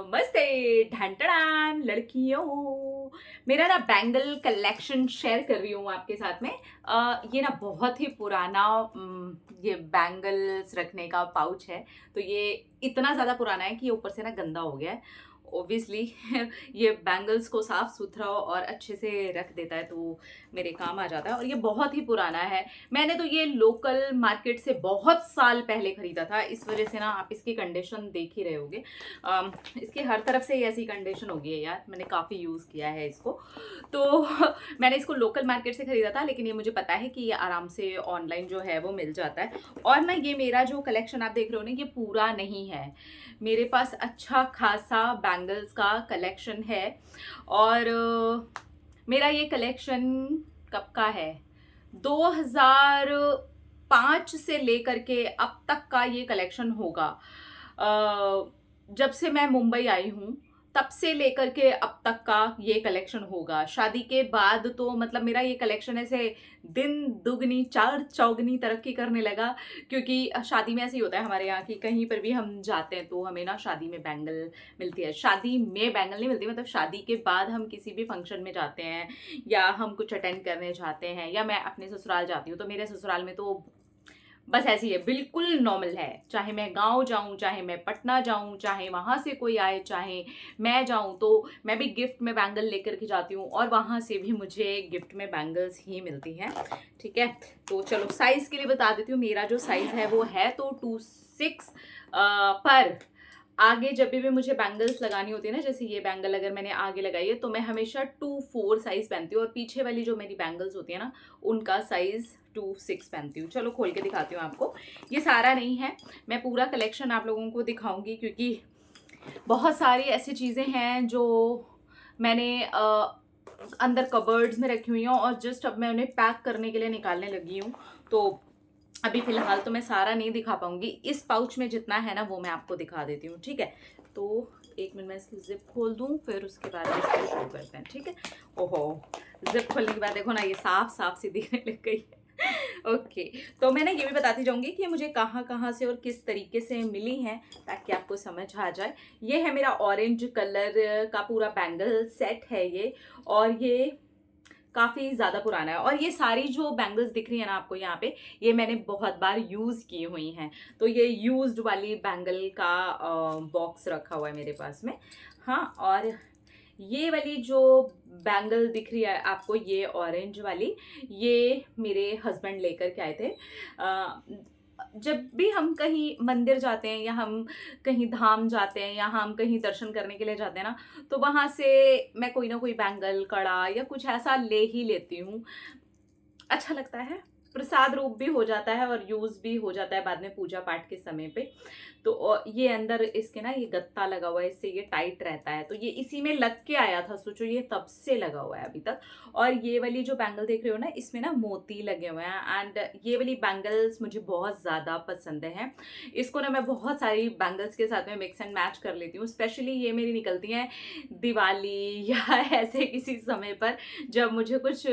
नमस्ते ढंटड़ान लड़कियों। मेरा ना बैंगल कलेक्शन शेयर कर रही हूँ आपके साथ में। ये ना बहुत ही पुराना ये बैंगल्स रखने का पाउच है। तो ये इतना ज़्यादा पुराना है कि ये ऊपर से ना गंदा हो गया है ऑब्वियसली। ये बैंगल्स को साफ सुथरा और अच्छे से रख देता है तो मेरे काम आ जाता है। और ये बहुत ही पुराना है। मैंने तो ये लोकल मार्केट से बहुत साल पहले खरीदा था, इस वजह से ना आप इसकी कंडीशन देख ही रहे होगे। इसकी हर तरफ से ऐसी कंडीशन हो गई है यार, मैंने काफ़ी यूज़ किया है इसको। तो मैंने इसको लोकल मार्केट से खरीदा था, लेकिन ये मुझे पता है कि ये आराम से ऑनलाइन जो है वो मिल जाता है। और ना ये मेरा जो कलेक्शन आप देख रहे हो ना, ये पूरा नहीं है। मेरे पास अच्छा खासा बैंगल्स का कलेक्शन है। और मेरा ये कलेक्शन कब का है, 2005 से लेकर के अब तक का ये कलेक्शन होगा। जब से मैं मुंबई आई हूँ तब से लेकर के अब तक का ये कलेक्शन होगा। शादी के बाद तो मतलब मेरा ये कलेक्शन ऐसे दिन दुगनी चार चौगनी तरक्की करने लगा, क्योंकि शादी में ऐसे ही होता है हमारे यहाँ की, कहीं पर भी हम जाते हैं तो हमें ना शादी में बैंगल मिलती है। शादी में बैंगल नहीं मिलती, मतलब शादी के बाद हम किसी भी फंक्शन में जाते हैं या हम कुछ अटेंड करने जाते हैं या मैं अपने ससुराल जाती हूँ, तो मेरे ससुराल में तो बस ऐसी है, बिल्कुल नॉर्मल है। चाहे मैं गांव जाऊं, चाहे मैं पटना जाऊं, चाहे वहां से कोई आए, चाहे मैं जाऊं, तो मैं भी गिफ्ट में बैंगल लेकर के जाती हूँ और वहां से भी मुझे गिफ्ट में बैंगल्स ही मिलती हैं। ठीक है, तो चलो साइज के लिए बता देती हूँ। मेरा जो साइज है वो है तो 2 6, पर आगे जब भी मुझे बैंगल्स लगानी होती है ना, जैसे ये बैंगल अगर मैंने आगे लगाई है तो मैं हमेशा 2 4 साइज पहनती हूँ, और पीछे वाली जो मेरी बैंगल्स होती है ना उनका साइज 2 6 पहनती हूँ। चलो खोल के दिखाती हूँ आपको। ये सारा नहीं है, मैं पूरा कलेक्शन आप लोगों को दिखाऊंगी, क्योंकि बहुत सारी ऐसी चीज़ें हैं जो मैंने अंदर कबर्ड्स में रखी हुई हैं और जस्ट अब मैं उन्हें पैक करने के लिए निकालने लगी हूँ। तो अभी फिलहाल तो मैं सारा नहीं दिखा पाऊंगी। इस पाउच में जितना है ना वो मैं आपको दिखा देती हूँ, ठीक है। तो एक मिनट मैं इसकी जिप खोल दूँ, फिर उसके बाद इसको शुरू करते हैं, ठीक है। ओहो, जिप खोलने के बाद देखो ना ये साफ साफ सी दिखने लग गई है। ओके, तो मैं ना ये भी बताती जाऊंगी कि मुझे कहाँ कहाँ से और किस तरीके से मिली हैं, ताकि आपको समझ आ जाए। ये है मेरा ऑरेंज कलर का पूरा बैंगल सेट है ये, और ये काफ़ी ज़्यादा पुराना है। और ये सारी जो बैंगल्स दिख रही है ना आपको यहाँ पे, ये मैंने बहुत बार यूज़ की हुई हैं। तो ये यूज्ड वाली बैंगल का बॉक्स रखा हुआ है मेरे पास में। हाँ, और ये वाली जो बैंगल दिख रही है आपको, ये ऑरेंज वाली, ये मेरे हस्बैंड लेकर के आए थे। जब भी हम कहीं मंदिर जाते हैं या हम कहीं धाम जाते हैं या हम कहीं दर्शन करने के लिए जाते हैं ना, तो वहाँ से मैं कोई ना कोई बैंगल कड़ा या कुछ ऐसा ले ही लेती हूँ। अच्छा लगता है, प्रसाद रूप भी हो जाता है और यूज़ भी हो जाता है बाद में पूजा पाठ के समय पे। तो ये अंदर इसके ना ये गत्ता लगा हुआ है, इससे ये टाइट रहता है, तो ये इसी में लग के आया था, सोचो ये तब से लगा हुआ है अभी तक। और ये वाली जो बैंगल देख रहे हो ना, इसमें ना मोती लगे हुए हैं, एंड ये वाली बैंगल्स मुझे बहुत ज़्यादा पसंद है। इसको ना मैं बहुत सारी बैंगल्स के साथ में मिक्स एंड मैच कर लेती हूँ। स्पेशली ये मेरी निकलती हैं दिवाली या ऐसे किसी समय पर, जब मुझे कुछ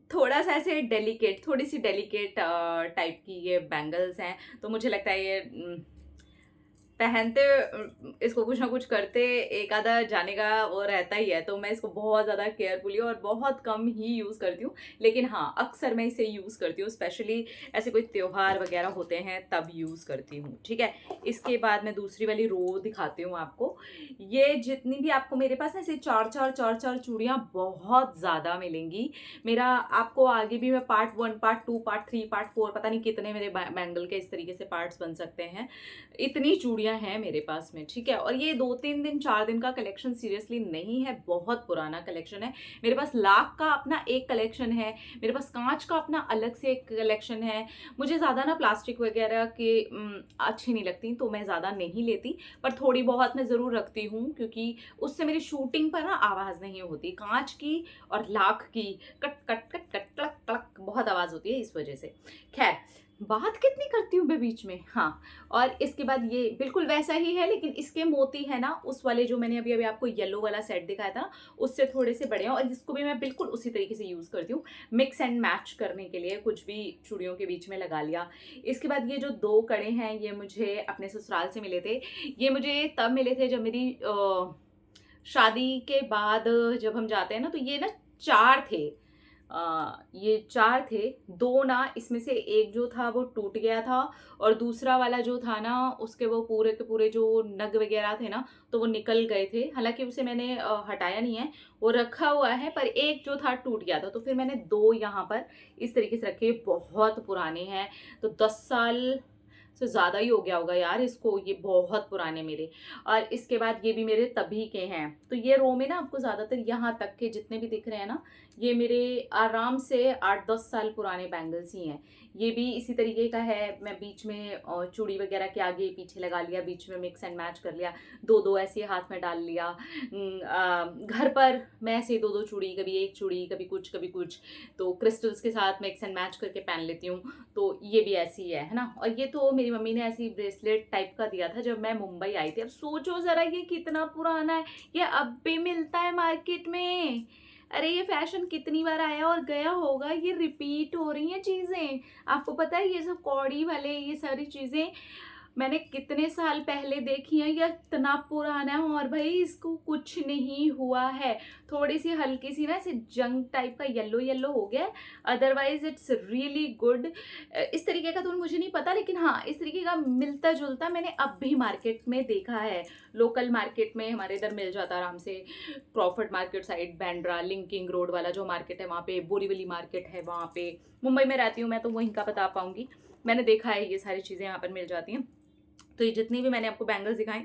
थोड़ा सा ऐसे डेलिकेट, थोड़ी सी डेलिकेट टाइप की ये बैंगल्स हैं, तो मुझे लगता है ये पहनते इसको कुछ ना कुछ करते एक आधा जाने का वो रहता ही है। तो मैं इसको बहुत ज़्यादा केयरफुली और बहुत कम ही यूज़ करती हूँ, लेकिन हाँ अक्सर मैं इसे यूज़ करती हूँ। स्पेशली ऐसे कोई त्योहार वगैरह होते हैं तब यूज़ करती हूँ, ठीक है। इसके बाद मैं दूसरी वाली रो दिखाती हूँ आपको। ये जितनी भी आपको मेरे पास ना ऐसे चार चार चूड़ियाँ बहुत ज़्यादा मिलेंगी। मेरा आपको आगे भी मैं पार्ट 1 पार्ट 2 पार्ट 3 पार्ट 4 पता नहीं कितने मेरे बैंगल के इस तरीके से पार्ट्स बन सकते हैं, इतनी चूड़ियां हैं मेरे पास में, ठीक है। और ये 2 3 दिन 4 दिन का कलेक्शन सीरियसली नहीं है, बहुत पुराना कलेक्शन है। मेरे पास लाख का अपना एक कलेक्शन है, मेरे पास कांच का अपना अलग से एक कलेक्शन है। मुझे ज़्यादा ना प्लास्टिक वगैरह के अच्छी नहीं लगती, तो मैं ज़्यादा नहीं लेती, पर थोड़ी बहुत मैं ज़रूर रखती हूँ, क्योंकि उससे मेरी शूटिंग पर ना आवाज़ नहीं होती। कांच की और लाख की cut cut cut cut clock clock बहुत आवाज़ होती है, इस वजह से। खैर, बात कितनी करती हूँ मैं बीच में। हाँ, और इसके बाद ये बिल्कुल वैसा ही है, लेकिन इसके मोती है ना उस वाले जो मैंने अभी-अभी आपको येलो वाला सेट दिखाया था ना, उससे थोड़े से बड़े हैं और इसको भी मैं बिल्कुल उसी तरीके से यूज़ करती हूँ, मिक्स एंड मैच करने के लिए कुछ भी चूड़ियों के बीच में लगा लिया। इसके बाद ये जो 2 कड़े हैं, ये मुझे अपने ससुराल से मिले थे। ये मुझे तब मिले थे जब मेरी शादी के बाद जब हम जाते हैं ना, तो ये ना 4 थे। ये 4 थे, 2 ना इसमें से एक जो था वो टूट गया था और दूसरा वाला जो था ना उसके वो पूरे के पूरे जो नग वगैरह थे ना, तो वो निकल गए थे। हालाँकि उसे मैंने हटाया नहीं है, वो रखा हुआ है, पर एक जो था टूट गया था, तो फिर मैंने 2 यहाँ पर इस तरीके से रखे। बहुत पुराने हैं, तो 10 साल से ज़्यादा ही हो गया होगा यार इसको, ये बहुत पुराने मेरे। और इसके बाद ये भी मेरे तभी के हैं। तो ये रो में ना आपको ज़्यादातर यहाँ तक के जितने भी दिख रहे हैं ना, ये मेरे आराम से 8-10 साल पुराने बैंगल्स ही हैं। ये भी इसी तरीके का है, मैं बीच में चूड़ी वगैरह के आगे पीछे लगा लिया, बीच में मिक्स एंड मैच कर लिया, 2-2 ऐसे हाथ में डाल लिया। घर पर मैं ऐसे 2-2 चूड़ी, कभी 1 चूड़ी, कभी कुछ, कभी कुछ, तो क्रिस्टल्स के साथ मिक्स एंड मैच करके पहन लेती हूँ। तो ये भी ऐसी है ना? और ये तो मेरी मम्मी ने ऐसी ब्रेसलेट टाइप का दिया था जब मैं मुंबई आई थी। अब सोचो ज़रा ये कितना पुराना है, ये अब भी मिलता है मार्केट में। अरे ये फैशन कितनी बार आया और गया होगा, ये रिपीट हो रही हैं चीज़ें। आपको पता है ये सब कौड़ी वाले ये सारी चीज़ें मैंने कितने साल पहले देखी है, या इतना पुराना है और भाई इसको कुछ नहीं हुआ है। थोड़ी सी हल्की सी ना ऐसे जंग टाइप का येलो येलो हो गया है, अदरवाइज इट्स रियली गुड। इस तरीके का तो मुझे नहीं पता, लेकिन हाँ इस तरीके का मिलता जुलता मैंने अब भी मार्केट में देखा है। लोकल मार्केट में हमारे इधर मिल जाता आराम से, Crawford market side, Bandra linking road वाला जो मार्केट है वहाँ पे, बोरीवली मार्केट है वहाँ पे। मुंबई में रहती हूँ मैं तो वहीं का बता पाऊंगी, मैंने देखा है ये सारी चीज़ें यहाँ पर मिल जाती हैं। तो ये जितनी भी मैंने आपको बैंगल्स दिखाई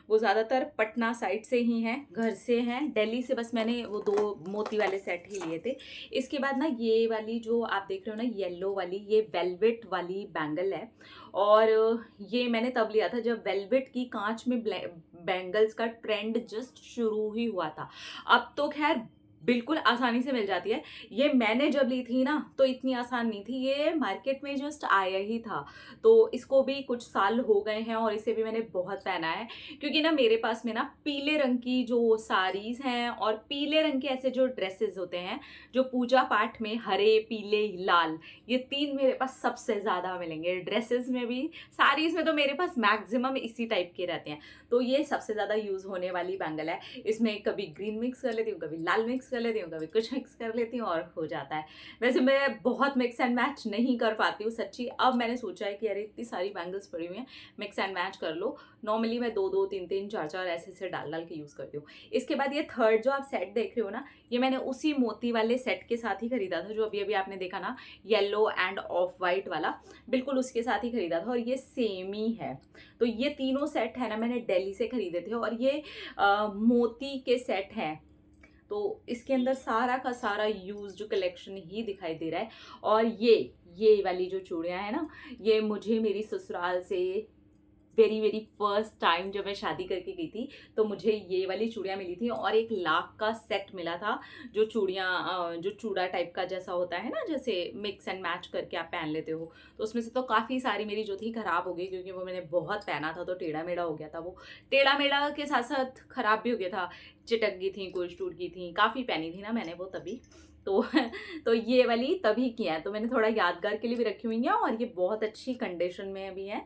वो ज़्यादातर पटना साइड से ही हैं, घर से हैं। दिल्ली से बस मैंने वो 2 मोती वाले सेट ही लिए थे। इसके बाद ना ये वाली जो आप देख रहे हो ना येलो वाली, ये वेलवेट वाली बैंगल है। और ये मैंने तब लिया था जब वेलवेट की कांच में बैंगल्स का ट्रेंड जस्ट शुरू ही हुआ था। अब तो खैर बिल्कुल आसानी से मिल जाती है। ये मैंने जब ली थी ना तो इतनी आसान नहीं थी, ये मार्केट में जस्ट आया ही था। तो इसको भी कुछ साल हो गए हैं और इसे भी मैंने बहुत पहना है, क्योंकि ना मेरे पास में ना पीले रंग की जो साड़ीज हैं और पीले रंग के ऐसे जो ड्रेसेस होते हैं जो पूजा पाठ में, हरे पीले लाल, ये 3 मेरे पास सबसे ज़्यादा मिलेंगे। ड्रेसेस में भी, साड़ीज में तो मेरे पास मैक्सिमम इसी टाइप के रहते हैं। तो ये सबसे ज़्यादा यूज़ होने वाली बैंगल है। इसमें कभी ग्रीन मिक्स कर लेती हूँ, कभी लाल मिक्स कर लेती हूँ, कभी कुछ मिक्स कर लेती हूँ और हो जाता है। वैसे मैं बहुत मिक्स एंड मैच नहीं कर पाती हूँ सच्ची। अब मैंने सोचा है कि अरे इतनी सारी बैंगल्स पड़ी हुई हैं, मिक्स एंड मैच कर लो। नॉर्मली मैं 2-2, 3-3, 4-4 ऐसे डाल डाल के यूज़ करती हूँ। इसके बाद ये थर्ड जो आप सेट देख रहे हो ना, ये मैंने उसी मोती वाले सेट के साथ ही खरीदा था जो अभी अभी आपने देखा ना, येलो एंड ऑफ वाइट वाला, बिल्कुल उसके साथ ही खरीदा था और ये सेम ही है। तो ये तीनों सेट है ना मैंने दिल्ली से खरीदे थे और ये मोती के सेट हैं। तो इसके अंदर सारा का सारा यूज जो कलेक्शन ही दिखाई दे रहा है। और ये वाली जो चूड़ियाँ हैं ना, ये मुझे मेरी ससुराल से वेरी वेरी फर्स्ट टाइम जब मैं शादी करके गई थी तो मुझे ये वाली चूड़ियाँ मिली थी और 1 लाख का सेट मिला था। जो चूड़ियाँ जो चूड़ा टाइप का जैसा होता है ना, जैसे मिक्स एंड मैच करके आप पहन लेते हो, तो उसमें से तो काफ़ी सारी मेरी जो थी ख़राब हो गई, क्योंकि वो मैंने बहुत पहना था तो टेढ़ा मेढ़ा हो गया था। वो टेढ़ा मेढ़ा के साथ साथ ख़राब भी हो गया था, चिटक गई थी, कुछ टूट गई थी, काफ़ी पहनी थी ना मैंने वो तभी। तो तो ये वाली तभी की है, तो मैंने थोड़ा यादगार के लिए भी रखी हुई है और ये बहुत अच्छी कंडीशन में भी है।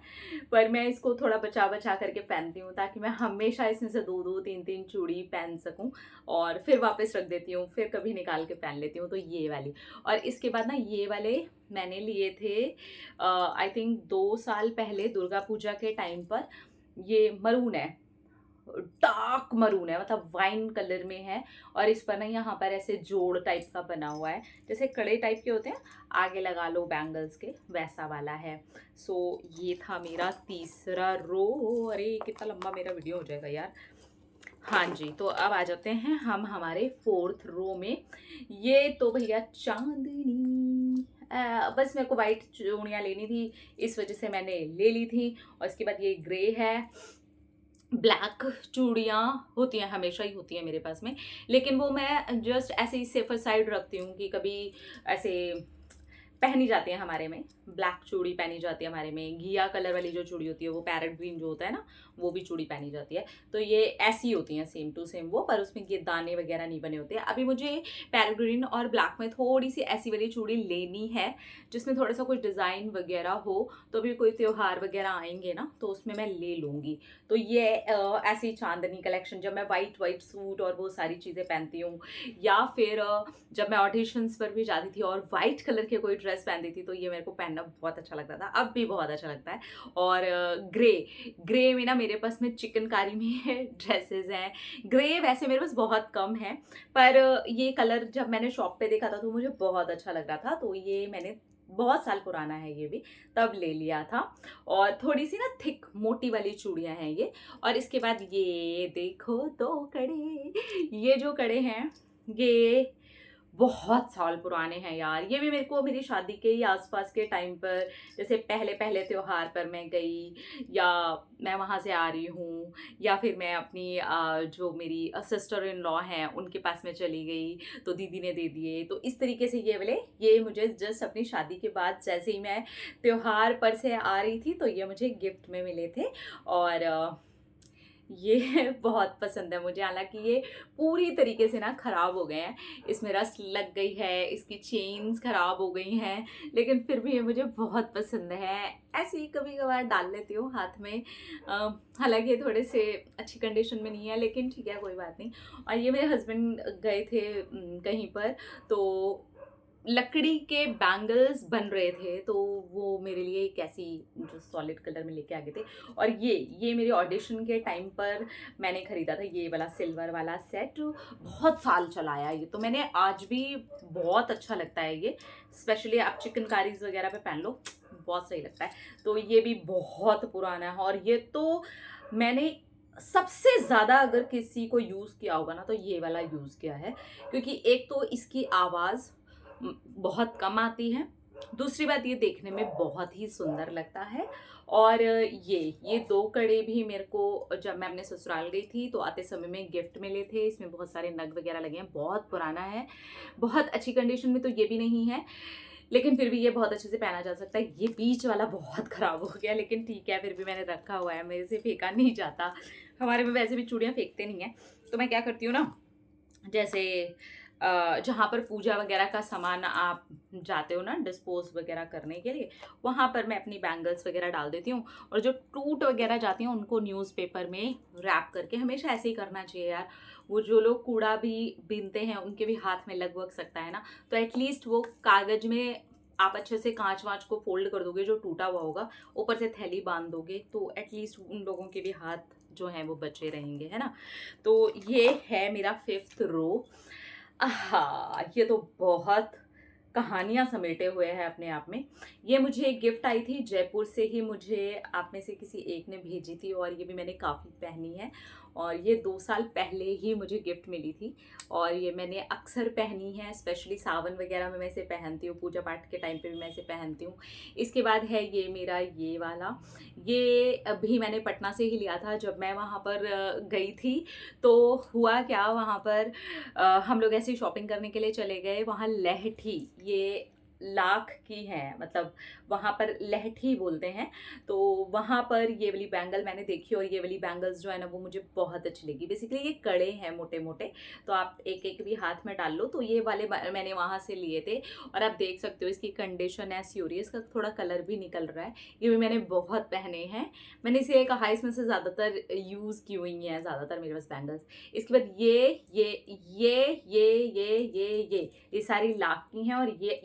पर मैं इसको थोड़ा बचा बचा करके पहनती हूँ ताकि मैं हमेशा इसमें से 2-2, 3-3 चूड़ी पहन सकूँ और फिर वापस रख देती हूँ, फिर कभी निकाल के पहन लेती हूँ। तो ये वाली, और इसके बाद ना ये वाले मैंने लिए थे आई थिंक 2 साल पहले दुर्गा पूजा के टाइम पर। ये मरून है, डार्क मरून है, मतलब वाइन कलर में है और इस पर ना यहाँ पर ऐसे जोड़ टाइप का बना हुआ है, जैसे कड़े टाइप के होते हैं आगे लगा लो बैंगल्स के, वैसा वाला है। सो ये था मेरा तीसरा रो। अरे कितना लंबा मेरा वीडियो हो जाएगा यार। हाँ जी, तो अब आ जाते हैं हम हमारे 4th रो में। ये तो भैया चांदनी, बस मेरे को वाइट चूड़ियाँ लेनी थी, इस वजह से मैंने ले ली थी। और इसके बाद ये ग्रे है। ब्लैक चूड़ियाँ होती हैं, हमेशा ही होती हैं मेरे पास में, लेकिन वो मैं जस्ट ऐसे ही सेफर साइड रखती हूँ कि कभी ऐसे पहनी जाती है हमारे में। ब्लैक चूड़ी पहनी जाती है हमारे में, घिया कलर वाली जो चूड़ी होती है वो पैरेट ग्रीन जो होता है ना, वो भी चूड़ी पहनी जाती है। तो ये ऐसी होती हैं सेम टू सेम वो, पर उसमें ये दाने वगैरह नहीं बने होते हैं। अभी मुझे पैरेट ग्रीन और ब्लैक में थोड़ी सी ऐसी वाली चूड़ी लेनी है जिसमें थोड़ा सा कुछ डिज़ाइन वगैरह हो, तो भी कोई त्योहार वगैरह आएंगे ना तो उसमें मैं ले लूँगी। तो ये ऐसी चांदनी कलेक्शन, जब मैं वाइट वाइट सूट और वो सारी चीज़ें पहनती हूँ, या फिर जब मैं ऑडिशंस पर भी जाती थी और वाइट कलर के कोई ड्रेस पहनती थी, तो ये मेरे को पहनना बहुत अच्छा लगता था, अब भी बहुत अच्छा लगता है। और ग्रे ग्रे में ना मेरे पास में चिकनकारी में ड्रेसेस हैं। ग्रे वैसे मेरे पास बहुत कम है, पर ये कलर जब मैंने शॉप पे देखा था तो मुझे बहुत अच्छा लग रहा था, तो ये मैंने बहुत साल पुराना है ये भी, तब ले लिया था। और थोड़ी सी ना थिक मोटी वाली चूड़ियाँ हैं ये। और इसके बाद ये देखो 2 कड़े, ये जो कड़े हैं ये बहुत साल पुराने हैं यार। ये भी मेरे को मेरी शादी के ही आसपास के टाइम पर, जैसे पहले पहले त्योहार पर मैं गई, या मैं वहाँ से आ रही हूँ, या फिर मैं अपनी जो मेरी सिस्टर इन लॉ हैं उनके पास में चली गई तो दीदी ने दे दिए। तो इस तरीके से ये वाले, ये मुझे जस्ट अपनी शादी के बाद जैसे ही मैं त्योहार पर से आ रही थी तो ये मुझे गिफ्ट में मिले थे। और ये बहुत पसंद है मुझे, हालांकि ये पूरी तरीके से ना ख़राब हो गए हैं, इसमें रस्ट लग गई है, इसकी चेन्स ख़राब हो गई हैं, लेकिन फिर भी ये मुझे बहुत पसंद है। ऐसे ही कभी कभार डाल लेती हूँ हाथ में। हालांकि ये थोड़े से अच्छी कंडीशन में नहीं है, लेकिन ठीक है कोई बात नहीं। और ये मेरे हस्बैंड गए थे कहीं पर, तो लकड़ी के बैंगल्स बन रहे थे, तो वो मेरे लिए एक ऐसी जो सॉलिड कलर में लेके आ गए थे। और ये मेरे ऑडिशन के टाइम पर मैंने ख़रीदा था, ये वाला सिल्वर वाला सेट, बहुत साल चला आया ये, तो मैंने आज भी, बहुत अच्छा लगता है ये, स्पेशली आप चिकनकारीज वगैरह पे पहन लो, बहुत सही लगता है। तो ये भी बहुत पुराना है, और ये तो मैंने सबसे ज़्यादा अगर किसी को यूज़ किया होगा ना तो ये वाला यूज़ किया है, क्योंकि एक तो इसकी आवाज़ बहुत कम आती है, दूसरी बात ये देखने में बहुत ही सुंदर लगता है। और ये 2 कड़े भी मेरे को जब मैं अपने ससुराल गई थी तो आते समय में गिफ्ट मिले थे। इसमें बहुत सारे नग वगैरह लगे हैं, बहुत पुराना है, बहुत अच्छी कंडीशन में तो ये भी नहीं है, लेकिन फिर भी ये बहुत अच्छे से पहना जा सकता है। ये बीच वाला बहुत ख़राब हो गया, लेकिन ठीक है फिर भी मैंने रखा हुआ है, मेरे से फेंका नहीं जाता। हमारे में वैसे भी चूड़ियाँ फेंकते नहीं हैं, तो मैं क्या करती हूँ ना, जैसे जहाँ पर पूजा वगैरह का सामान आप जाते हो ना डिस्पोज वगैरह करने के लिए, वहाँ पर मैं अपनी बैंगल्स वगैरह डाल देती हूँ। और जो टूट वगैरह जाती हैं उनको न्यूज़पेपर में रैप करके, हमेशा ऐसे ही करना चाहिए यार। वो जो लोग कूड़ा भी बीनते हैं उनके भी हाथ में लग वग सकता है ना, तो एटलीस्ट वो कागज़ में आप अच्छे से कांच वाँच को फोल्ड कर दोगे जो टूटा हुआ होगा, ऊपर से थैली बांध दोगे, तो एटलीस्ट उन लोगों के भी हाथ जो हैं वो बचे रहेंगे, है ना। तो ये है मेरा 5th रो। हाँ, ये तो बहुत कहानियाँ समेटे हुए हैं अपने आप में। ये मुझे एक गिफ्ट आई थी जयपुर से ही, मुझे आप में से किसी एक ने भेजी थी, और ये भी मैंने काफ़ी पहनी है। और ये 2 साल पहले ही मुझे गिफ्ट मिली थी, और ये मैंने अक्सर पहनी है, स्पेशली सावन वगैरह में मैं इसे पहनती हूँ, पूजा पाठ के टाइम पे भी मैं इसे पहनती हूँ। इसके बाद है ये मेरा ये वाला, ये अभी मैंने पटना से ही लिया था। जब मैं वहाँ पर गई थी तो हुआ क्या, वहाँ पर हम लोग ऐसे ही शॉपिंग करने के लिए चले गए। वहाँ लहठी, ये लाख की है, मतलब वहाँ पर लहठी बोलते हैं। तो वहाँ पर ये वाली बैंगल मैंने देखी, और ये वाली बैंगल्स जो है ना वो मुझे बहुत अच्छी लगी। बेसिकली ये कड़े हैं मोटे मोटे, तो आप एक एक भी हाथ में डाल लो। तो ये वाले मैंने वहाँ से लिए थे, और आप देख सकते हो इसकी कंडीशन ऐसी हो रही है, इसका थोड़ा कलर भी निकल रहा है। ये भी मैंने बहुत पहने हैं, मैंने इसे कहा इसमें से ज़्यादातर यूज़ की हुई हैं, ज़्यादातर मेरे पास बैंगल्स। इसके बाद ये सारी लाख की हैं, और ये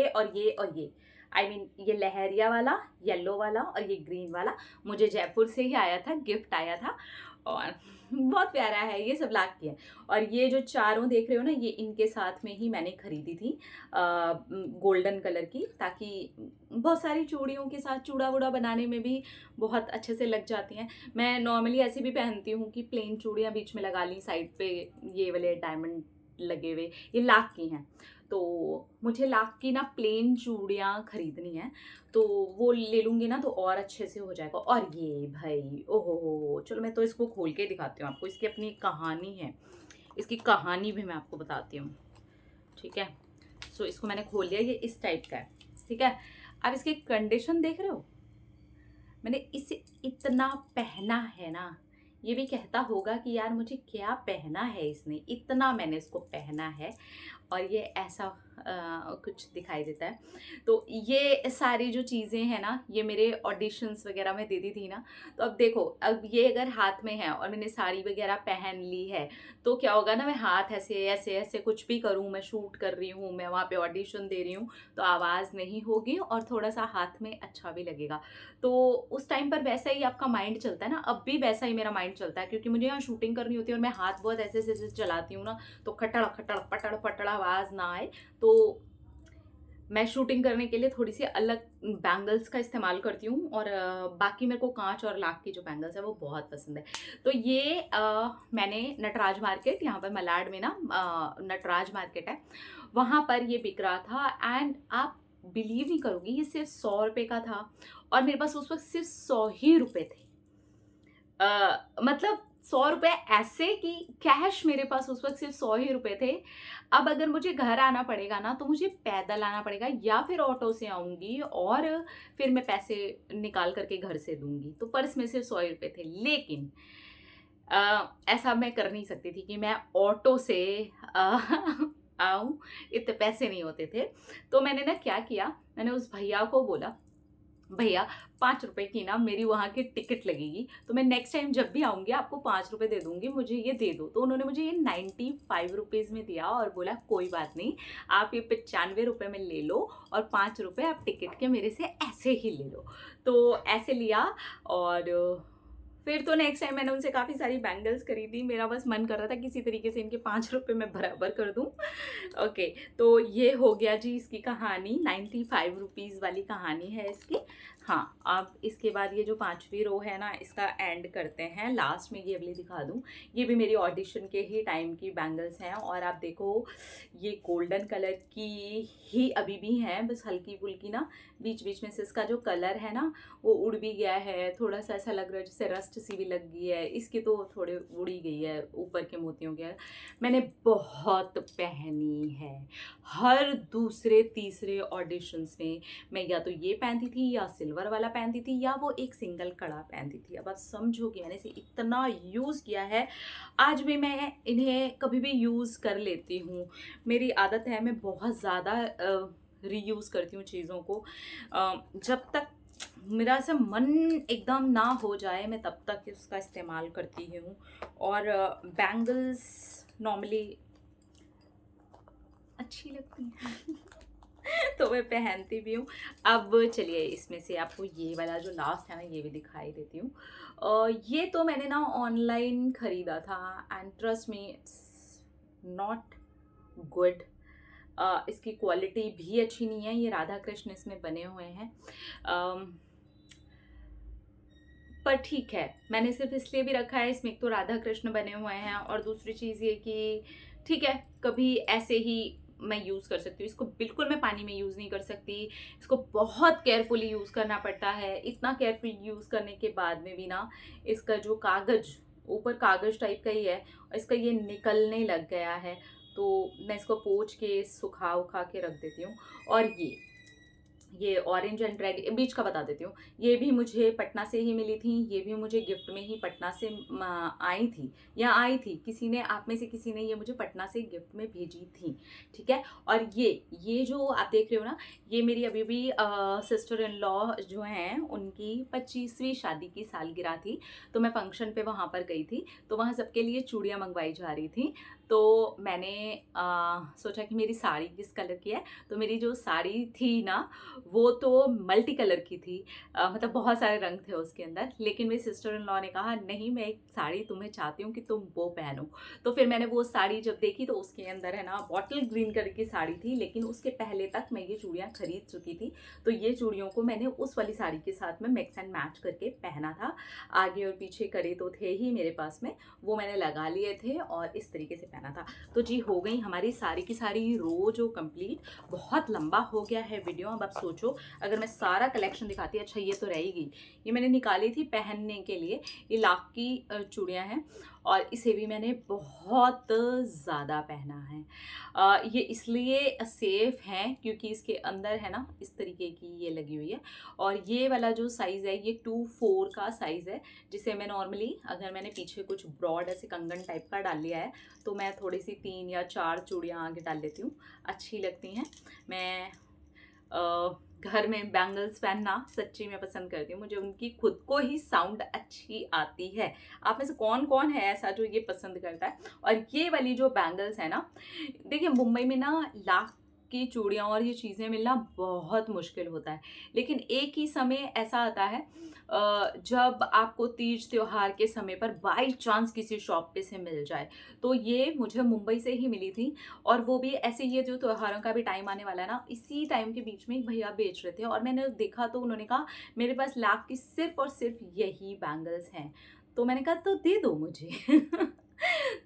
और ये आई मीन ये लहरिया वाला, येलो वाला और ये ग्रीन वाला मुझे जयपुर से ही आया था, गिफ्ट आया था, और बहुत प्यारा है। ये सब लाख की है। और ये जो चारों देख रहे हो ना, ये इनके साथ में ही मैंने खरीदी थी, गोल्डन कलर की, ताकि बहुत सारी चूड़ियों के साथ चूड़ा वूड़ा बनाने में भी बहुत अच्छे से लग जाती हैं। मैं नॉर्मली ऐसे भी पहनती हूँ कि प्लेन चूड़ियाँ बीच में लगा ली, साइड पे ये वाले डायमंड लगे हुए, ये लाख की हैं। तो मुझे लाख की ना प्लेन चूड़ियाँ खरीदनी है, तो वो ले लूँगी ना तो और अच्छे से हो जाएगा। और ये भाई ओहो हो, चलो मैं तो इसको खोल के दिखाती हूँ आपको, इसकी अपनी कहानी है, इसकी कहानी भी मैं आपको बताती हूँ, ठीक है। सो इसको मैंने खोल लिया, ये इस टाइप का है, ठीक है। अब इसकी कंडीशन देख रहे हो, मैंने इसे इतना पहना है ना, ये भी कहता होगा कि यार मुझे क्या पहना है इसने, इतना मैंने इसको पहना है। और ये ऐसा कुछ दिखाई देता है। तो ये सारी जो चीज़ें हैं ना, ये मेरे ऑडिशंस वगैरह में देती थी ना। तो अब देखो, अब ये अगर हाथ में है और मैंने साड़ी वगैरह पहन ली है, तो क्या होगा ना, मैं हाथ ऐसे ऐसे ऐसे कुछ भी करूँ, मैं शूट कर रही हूँ, मैं वहाँ पे ऑडिशन दे रही हूँ, तो आवाज़ नहीं होगी और थोड़ा सा हाथ में अच्छा भी लगेगा। तो उस टाइम पर वैसा ही आपका माइंड चलता है ना, अब भी वैसा ही मेरा माइंड चलता है, क्योंकि मुझे यहाँ शूटिंग करनी होती है और मैं हाथ बहुत ऐसे ऐसे ऐसे चलाती हूँ ना, तो खटड़ खटड़ पटड़ पटड़ आवाज़ ना आए। तो मैं शूटिंग करने के लिए थोड़ी सी अलग बैंगल्स का इस्तेमाल करती हूँ, और बाकी मेरे को कांच और लाख की जो बैंगल्स है वो बहुत पसंद है। तो ये मैंने नटराज मार्केट, यहाँ पर मलाड में ना नटराज मार्केट है, वहाँ पर ये बिक रहा था। एंड आप बिलीव नहीं करोगी, ये सिर्फ 100 रुपये का था और मेरे पास उस वक्त सिर्फ 100 ही रुपये थे। मतलब 100 रुपये ऐसे कि कैश मेरे पास उस वक्त सिर्फ 100 ही रुपये थे। अब अगर मुझे घर आना पड़ेगा ना, तो मुझे पैदल आना पड़ेगा या फिर ऑटो से आऊँगी और फिर मैं पैसे निकाल करके घर से दूँगी। तो पर्स में सिर्फ 100 रुपये थे। लेकिन ऐसा मैं कर नहीं सकती थी कि मैं ऑटो से अ, आऊँ, इतने पैसे नहीं होते थे। तो मैंने ना क्या किया, मैंने उस भैया को बोला, भैया 5 रुपए की ना मेरी वहाँ की टिकट लगेगी, तो मैं नेक्स्ट टाइम जब भी आऊँगी आपको 5 रुपए दे दूँगी, मुझे ये दे दो। तो उन्होंने मुझे ये 95 रुपीज़ में दिया और बोला कोई बात नहीं, आप ये 95 रुपये में ले लो और 5 रुपए आप टिकट के मेरे से ऐसे ही ले लो। तो ऐसे लिया और फिर तो नेक्स्ट टाइम मैंने उनसे काफ़ी सारी बैंगल्स खरीदी। मेरा बस मन कर रहा था किसी तरीके से इनके 5 रुपए मैं बराबर कर दूँ। ओके, तो ये हो गया जी इसकी कहानी, 95 रुपीज़ वाली कहानी है इसकी। हाँ, अब इसके बाद ये जो 5वीं रो है ना, इसका एंड करते हैं। लास्ट में ये वाली दिखा दूँ, ये भी मेरी ऑडिशन के ही टाइम की बैंगल्स हैं और आप देखो ये गोल्डन कलर की ही अभी भी हैं, बस हल्की फुल्की ना बीच बीच में से इसका जो कलर है ना वो उड़ भी गया है, थोड़ा सा ऐसा लग रहा है जैसे रस्ट सी भी लग गई है। इसकी तो थोड़े उड़ी गई है ऊपर के मोतियों के। मैंने बहुत पहनी है, हर दूसरे तीसरे ऑडिशंस में मैं या तो ये पहनती थी या सिल्वर वाला पहनती थी या वो एक सिंगल कड़ा पहनती थी। अब आप समझो कि मैंने इसे इतना यूज़ किया है, आज भी मैं इन्हें कभी भी यूज़ कर लेती हूँ। मेरी आदत है, मैं बहुत ज़्यादा रीयूज़ करती हूँ चीज़ों को। जब तक मेरा ऐसा मन एकदम ना हो जाए, मैं तब तक उसका इस्तेमाल करती हूँ। और बैंगल्स नॉर्मली अच्छी लगती हैं तो मैं पहनती भी हूँ। अब चलिए इसमें से आपको ये वाला जो लास्ट है ना, ये भी दिखाई देती हूँ। ये तो मैंने ना ऑनलाइन ख़रीदा था and trust me it's not good. इसकी क्वालिटी भी अच्छी नहीं है। ये राधा कृष्ण इसमें बने हुए हैं, पर ठीक है, मैंने सिर्फ इसलिए भी रखा है, इसमें एक तो राधा कृष्ण बने हुए हैं और दूसरी चीज़ ये कि ठीक है, कभी ऐसे ही मैं यूज़ कर सकती हूँ। इसको बिल्कुल मैं पानी में यूज़ नहीं कर सकती, इसको बहुत केयरफुली यूज़ करना पड़ता है। इतना केयरफुल यूज़ करने के बाद में भी ना, इसका जो कागज़, ऊपर कागज़ टाइप का ही है और इसका ये निकलने लग गया है। तो मैं इसको पोंछ के सुखा उखा के रख देती हूँ। और ये ऑरेंज एंड रेड, बीच का बता देती हूँ, ये भी मुझे पटना से ही मिली थी। ये भी मुझे गिफ्ट में ही पटना से आई थी, या आई थी, किसी ने, आप में से किसी ने ये मुझे पटना से गिफ्ट में भेजी थी, ठीक है। और ये जो आप देख रहे हो ना, ये मेरी अभी भी सिस्टर इन लॉ जो हैं, उनकी 25वीं शादी की सालगिरह थी। तो मैं फंक्शन पे वहाँ पर गई थी, तो वहाँ सबके लिए चूड़ियाँ मंगवाई जा रही थी। तो मैंने सोचा कि मेरी साड़ी किस कलर की है, तो मेरी जो साड़ी थी ना, वो तो मल्टी कलर की थी। मतलब बहुत सारे रंग थे उसके अंदर। लेकिन मेरी सिस्टर इन लॉ ने कहा नहीं, मैं एक साड़ी तुम्हें चाहती हूँ कि तुम वो पहनो। तो फिर मैंने वो साड़ी जब देखी, तो उसके अंदर है ना बॉटल ग्रीन कलर की साड़ी थी, लेकिन उसके पहले तक मैं ये चूड़ियाँ खरीद चुकी थी। तो ये चूड़ियों को मैंने उस वाली साड़ी के साथ में मिक्स एंड मैच करके पहना था। आगे और पीछे कड़े तो थे ही मेरे पास में, वो मैंने लगा लिए थे और इस तरीके से पहना था। तो जी, हो गई हमारी सारी की सारी रो जो कंप्लीट। बहुत लंबा हो गया है वीडियो, अब आप सोचो अगर मैं सारा कलेक्शन दिखाती, अच्छा ये तो रहेगी, ये मैंने निकाली थी पहनने के लिए, ये लाख की चूड़ियाँ हैं और इसे भी मैंने बहुत ज़्यादा पहना है। ये इसलिए सेफ़ हैं क्योंकि इसके अंदर है ना इस तरीके की ये लगी हुई है और ये वाला जो साइज़ है ये 2-4 का साइज़ है, जिसे मैं नॉर्मली अगर मैंने पीछे कुछ ब्रॉड ऐसे कंगन टाइप का डाल लिया है तो मैं थोड़ी सी 3 या 4 चूड़ियाँ आगे डाल लेती हूँ, अच्छी लगती हैं। मैं घर में बैंगल्स पहनना सच्ची में पसंद करती हूँ, मुझे उनकी खुद को ही साउंड अच्छी आती है। आप में से कौन-कौन है ऐसा जो ये पसंद करता है? और ये वाली जो बैंगल्स है ना, देखिए मुंबई में ना लाख की चूड़ियाँ और ये चीज़ें मिलना बहुत मुश्किल होता है। लेकिन एक ही समय ऐसा आता है जब आपको तीज त्योहार के समय पर बाय चांस किसी शॉप पे से मिल जाए। तो ये मुझे मुंबई से ही मिली थी और वो भी ऐसे, ये जो त्योहारों का भी टाइम आने वाला है ना, इसी टाइम के बीच में एक भैया बेच रहे थे और मैंने देखा तो उन्होंने कहा मेरे पास लाख की सिर्फ़ और सिर्फ़ यही बैंगल्स हैं। तो मैंने कहा तो दे दो मुझे।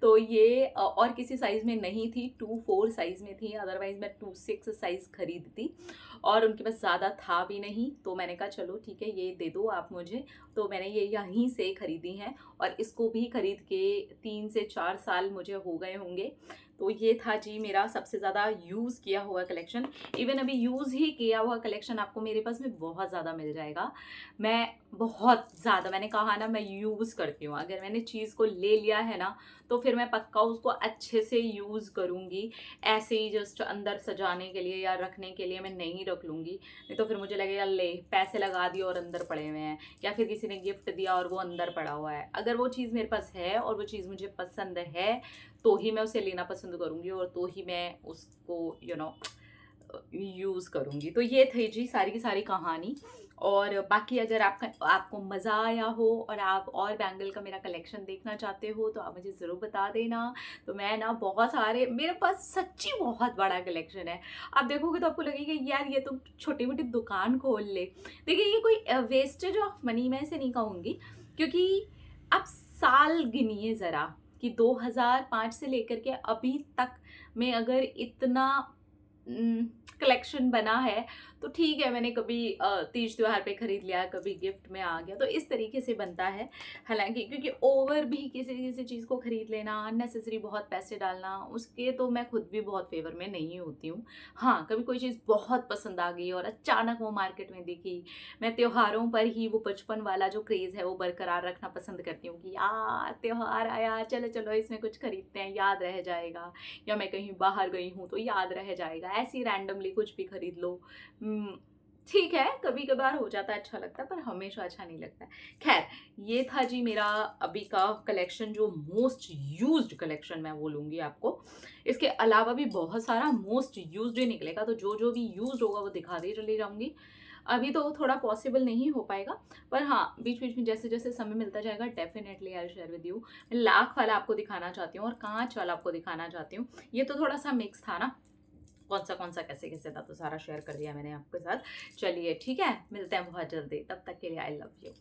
तो ये और किसी साइज़ में नहीं थी, 2-4 साइज़ में थी, अदरवाइज़ मैं 2-6 साइज़ खरीदती और उनके पास ज़्यादा था भी नहीं, तो मैंने कहा चलो ठीक है ये दे दो आप मुझे। तो मैंने ये यहीं से खरीदी हैं और इसको भी खरीद के 3 से 4 साल मुझे हो गए होंगे। तो ये था जी मेरा सबसे ज़्यादा यूज़ किया हुआ कलेक्शन। इवन अभी यूज़ ही किया हुआ कलेक्शन आपको मेरे पास में बहुत ज़्यादा मिल जाएगा। मैं बहुत ज़्यादा, मैंने कहा ना मैं यूज़ करती हूँ, अगर मैंने चीज़ को ले लिया है ना तो फिर मैं पक्का उसको अच्छे से यूज़ करूँगी। ऐसे ही जस्ट अंदर सजाने के लिए या रखने के लिए मैं नहीं रख लूँगी, नहीं तो फिर मुझे लगेगा ले पैसे लगा दिए और अंदर पड़े हुए हैं, या फिर किसी ने गिफ्ट दिया और वो अंदर पड़ा हुआ है। अगर वो चीज़ मेरे पास है और वो चीज़ मुझे पसंद है तो ही मैं उसे लेना पसंद करूँगी और तो ही मैं उसको यूज़ करूँगी। तो ये थी जी सारी की सारी कहानी। और बाकी अगर आपको मज़ा आया हो और आप और बैंगल का मेरा कलेक्शन देखना चाहते हो तो आप मुझे ज़रूर बता देना। तो मैं ना बहुत सारे, मेरे पास सच्ची बहुत बड़ा कलेक्शन है। आप देखोगे तो आपको लगेगा यार ये तो छोटी-मोटी दुकान खोल ले। देखिए ये कोई वेस्टेज ऑफ मनी मैं इसे नहीं कहूँगी, क्योंकि आप साल गिनिए ज़रा कि 2005 से लेकर के अभी तक में अगर इतना कलेक्शन बना है तो ठीक है, मैंने कभी तीज त्योहार पे खरीद लिया, कभी गिफ्ट में आ गया, तो इस तरीके से बनता है। हालांकि क्योंकि ओवर भी किसी किसी चीज़ को खरीद लेना, अननेसेसरी बहुत पैसे डालना, उसके तो मैं खुद भी बहुत फेवर में नहीं होती हूँ। हाँ, कभी कोई चीज़ बहुत पसंद आ गई और अचानक वो मार्केट में दिखी, मैं त्योहारों पर ही वो बचपन वाला जो क्रेज़ है वो बरकरार रखना पसंद करती हूँ कि यार त्योहार आया, चलो चलो इसमें कुछ खरीदते हैं, याद रह जाएगा, या मैं कहीं बाहर गई हूँ तो याद रह जाएगा, ऐसे ही रैंडमली कुछ भी खरीद लो। ठीक है, कभी-कभार हो जाता है, अच्छा लगता है, पर हमेशा अच्छा नहीं लगता है। ख़ैर, ये था जी मेरा अभी का कलेक्शन, जो मोस्ट यूज़्ड कलेक्शन मैं बोलूँगी आपको। इसके अलावा भी बहुत सारा मोस्ट यूज़्ड ही निकलेगा, तो जो-जो भी यूज़्ड होगा वो दिखाती चली जाऊँगी। अभी तो थोड़ा पॉसिबल नहीं हो पाएगा, पर हाँ, बीच-बीच में जैसे-जैसे समय मिलता जाएगा definitely I will share with you. मैं लाख वाला आपको दिखाना चाहती हूँ और काँच वाला आपको दिखाना चाहती हूँ। ये तो थोड़ा-सा मिक्स था ना, कौन-सा कैसे-कैसे था, तो सारा शेयर कर दिया मैंने आपके साथ। चलिए ठीक है, मिलते हैं बहुत जल्दी, तब तक के लिए आई लव यू।